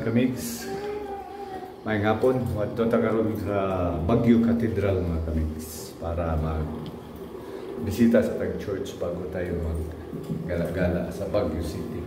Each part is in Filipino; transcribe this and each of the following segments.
kamigs. May hapon, wadto ta karon sa Baguio Cathedral mga kamigs para mag-bisita sa tag-church bago tayo mag-gala-gala sa Baguio City.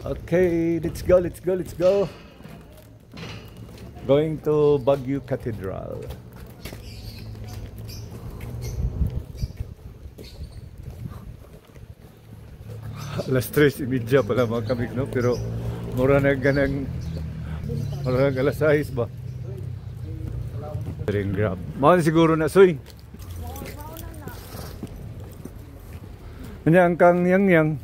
Okay, let's go, let's go, let's go. Going to Baguio Cathedral. Alas 3:30 pala mga kamigs, no? Pero mura na ganang alas 6 ba? Ring grab. Mahal siguro na soy. Kanya ang kang yang.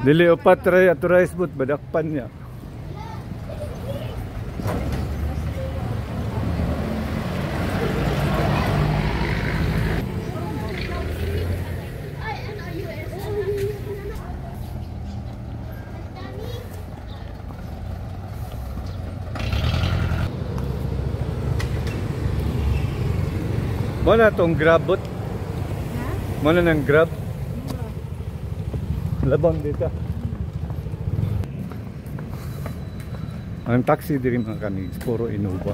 Dili upat try at rice boot badakpan niya. Mana tong grab bot? Mana nang grab? Labang dito. Ang taxi diri mga kamigs, puro Innova.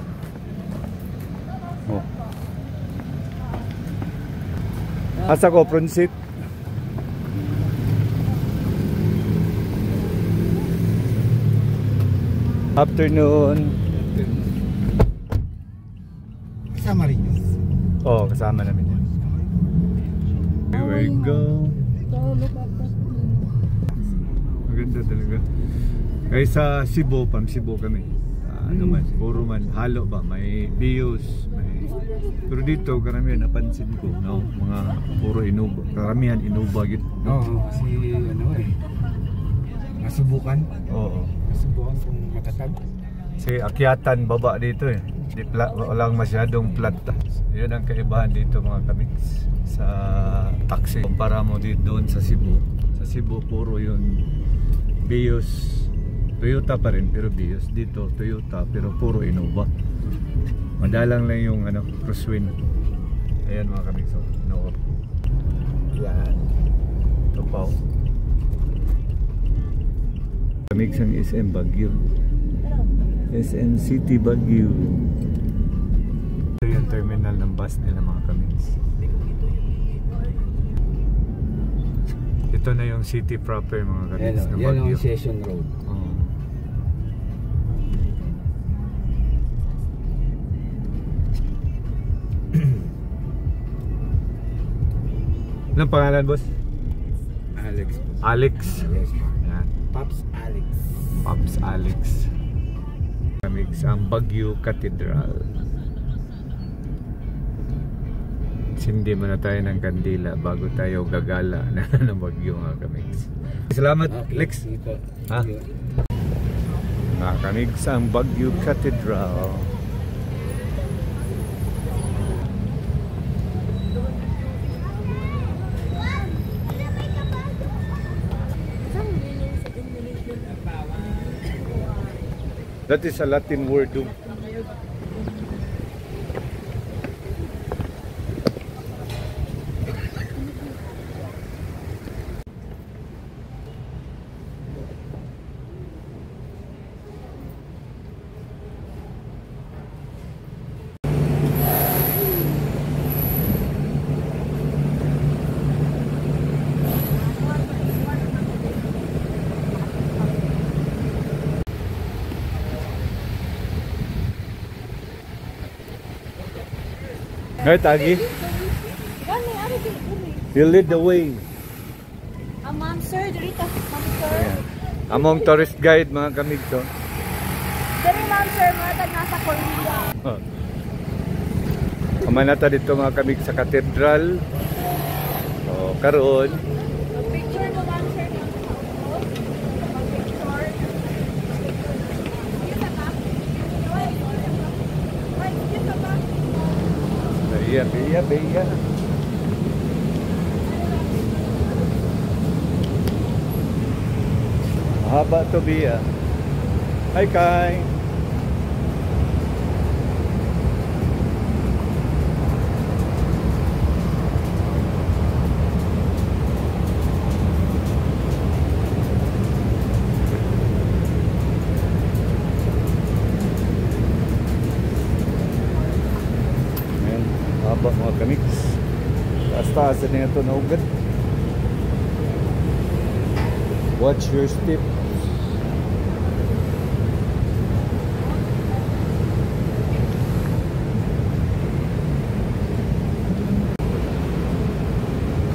Oh. Asa ko front seat. Afternoon. Kasama rin yun. Oh, kasama namin yan. Here we go. Maganda talaga. Kaya sa Cebu kami. Ano man, puro man, halo ba, may views, may... Pero dito, karamihan napansin ko, no? Mga puro Innova. Karamihan Innova gitu. Oo, kasi ano nasubukan. Oo. Nasubukan kung matatag. Kasi akyatan baba dito eh. Walang masyadong flat. Yun ang kaibahan dito mga kamigs sa taxi. Kumpara mo dito doon sa Cebu. Sa Cebu puro yun Vios. Toyota pa rin pero Vios. Dito Toyota pero puro Innova. Madalang lang yung crosswind. Ayan mga kamigs. Innova. Yan. Ito pa. Kamigs ang SM Baguio. SM City Baguio. Ito yung terminal ng bus nila mga kamigs. Ito na yung city proper mga kamigs ng Baguio. Yan ang Session Road. Anong pangalan boss? Alex. Alex. Yes. Yan. Pops Alex. Pops Alex. Kamigs ang Baguio Cathedral. Sindi muna tayo ng kandila bago tayo gagala na ng Baguio mga kamigs. Salamat okay, Lex. Ha? Mga kamigs ang Baguio Cathedral. That is a Latin word. Hey, Tagi. You lead the way. Ma'am sir, dirita. Ma'am sir. Yeah. Among tourist guide mga kamig to. Dere ma'am sir, mga tag nasa Korea. Kamanata dito mga kamig sa katedral. So, karon. Picture mo ma'am sir. Iya. Mahaba to Bia. Hi Kai. baba mga kamix. Taas-taas na ito na ugad. Watch your step.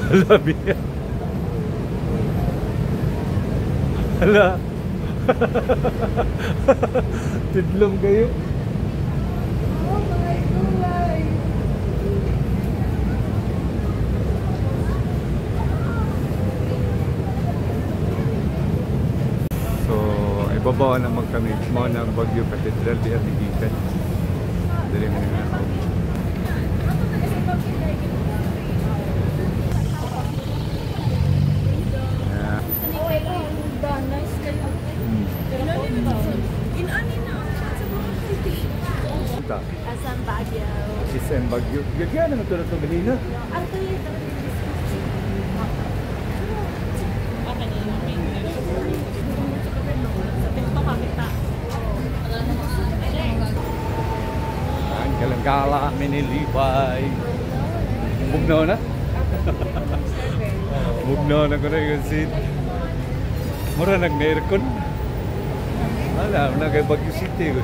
Hala, biya. Hala. Tidlong kayo. Oh my God. So, ibabawa naman kami. Mga ng Baguio Cathedral, di atigikan. Dali mo nga ako. Asam Baguio. SM Baguio. Gagyan na ito na ito ganina. Ang kalanggala minilipay. Bugnaw na? Bugnaw na ko na yung seat. Mura nag-aircon. Wala, nagay Baguio City.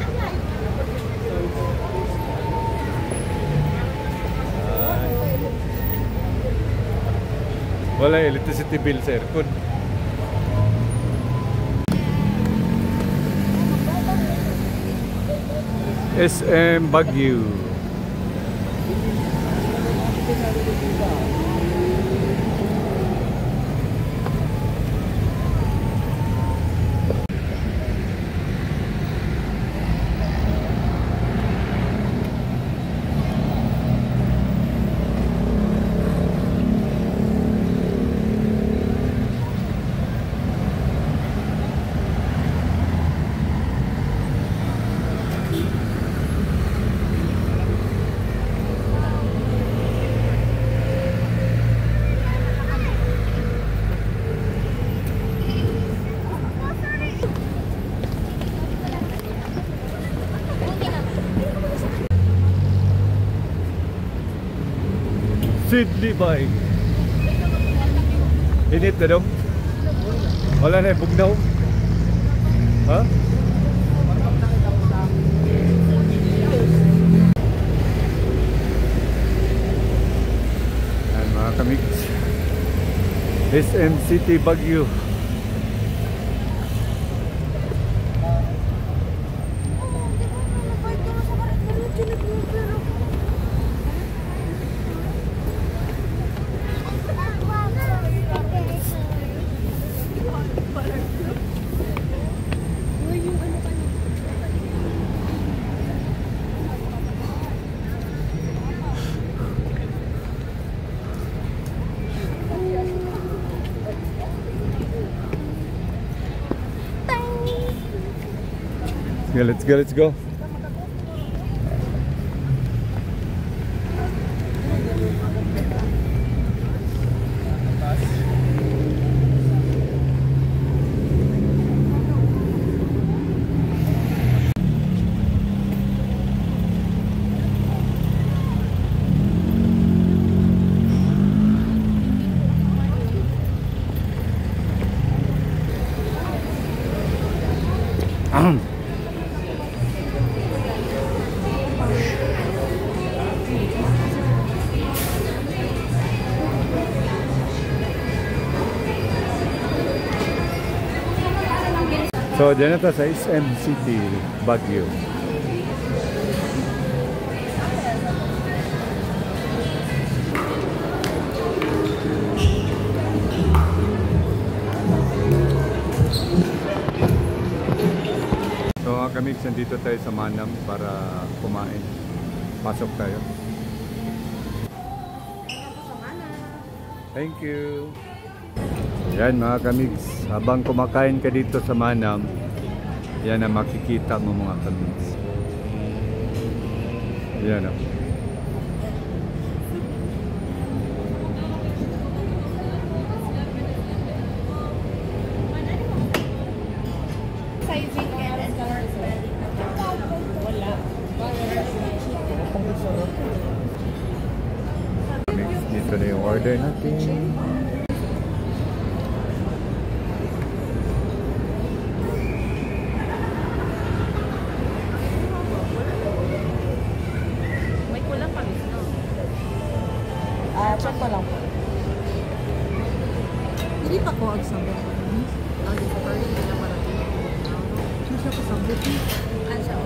Wala electricity bill sa aircon. SM Baguio. Sidley Bay. Init na daw. Wala na yung bugnaw. Ha? Ayan mga kamigs. SM City Baguio. Yeah, let's go, let's go. So, dyan na to sa SM City, Baguio. So, mga kamix, nandito tayo sa Manam para kumain. Pasok tayo. Thank you. Yan mga kamigs, habang kumakain ka dito sa Manam, yan ang makikita mo mga kamigs. Yan o. Ito na yung order natin. May kulang pa rin, no? Check ko lang po. Hindi pa ko ang sabot. Lagi sa party, hindi na parang hindi siya ko sabot. Ano siya?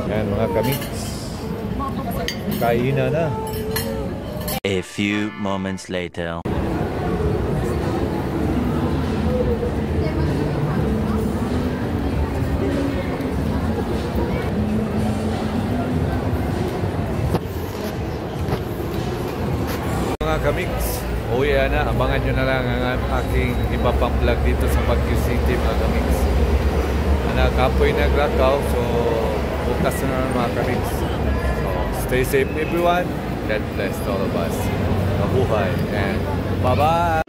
Yan mga kamix. Kainan na. A few moments later. Mga kamix, uwi na. Abangan nyo na lang ang aking iba pang vlog dito sa Baguio City mga kamix. Kapoy na Krakow, so bukas na mga kamix. So, stay safe everyone. God bless all of us. Mabuhay and bye-bye!